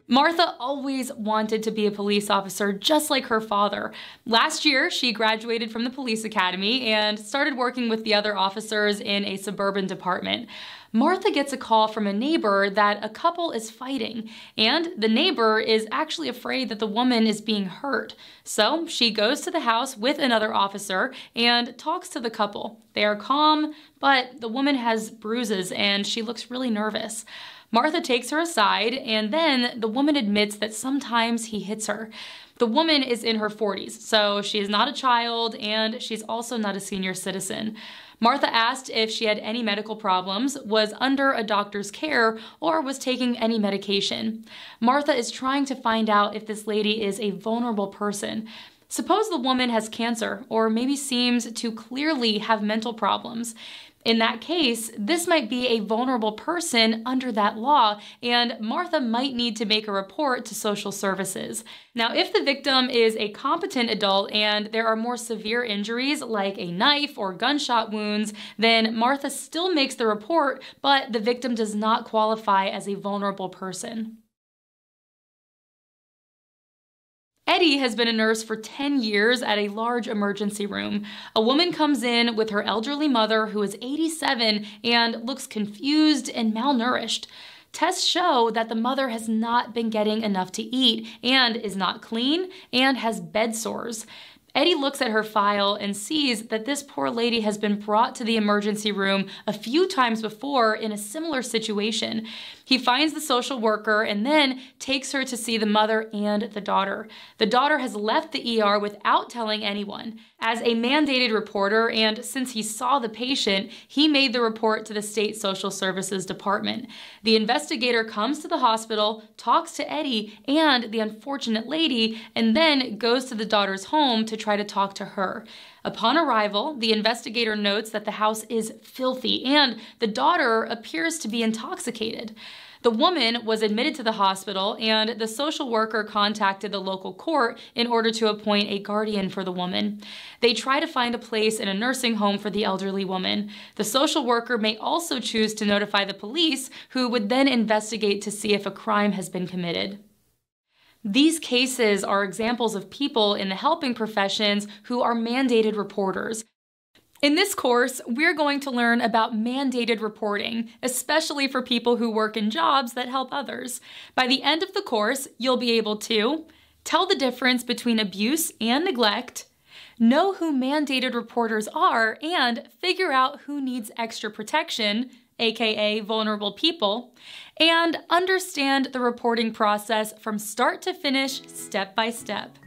Martha always wanted to be a police officer just like her father. Last year, she graduated from the police academy and started working with the other officers in a suburban department. Martha gets a call from a neighbor that a couple is fighting, and the neighbor is actually afraid that the woman is being hurt. So she goes to the house with another officer and talks to the couple. They are calm, but the woman has bruises and she looks really nervous. Martha takes her aside, and then the woman admits that sometimes he hits her. The woman is in her 40s, so she is not a child, and she's also not a senior citizen. Martha asked if she had any medical problems, was under a doctor's care, or was taking any medication. Martha is trying to find out if this lady is a vulnerable person. Suppose the woman has cancer, or maybe seems to clearly have mental problems. In that case, this might be a vulnerable person under that law, and Martha might need to make a report to social services. Now, if the victim is a competent adult and there are more severe injuries like a knife or gunshot wounds, then Martha still makes the report, but the victim does not qualify as a vulnerable person. Eddie has been a nurse for 10 years at a large emergency room. A woman comes in with her elderly mother who is 87 and looks confused and malnourished. Tests show that the mother has not been getting enough to eat and is not clean and has bed sores. Eddie looks at her file and sees that this poor lady has been brought to the emergency room a few times before in a similar situation. He finds the social worker and then takes her to see the mother and the daughter. The daughter has left the ER without telling anyone. As a mandated reporter, and since he saw the patient, he made the report to the state social services department. The investigator comes to the hospital, talks to Eddie and the unfortunate lady, and then goes to the daughter's home to try to talk to her. Upon arrival, the investigator notes that the house is filthy and the daughter appears to be intoxicated. The woman was admitted to the hospital, and the social worker contacted the local court in order to appoint a guardian for the woman. They try to find a place in a nursing home for the elderly woman. The social worker may also choose to notify the police, who would then investigate to see if a crime has been committed. These cases are examples of people in the helping professions who are mandated reporters. In this course, we're going to learn about mandated reporting, especially for people who work in jobs that help others. By the end of the course, you'll be able to tell the difference between abuse and neglect, know who mandated reporters are, and figure out who needs extra protection, aka vulnerable people, and understand the reporting process from start to finish, step by step.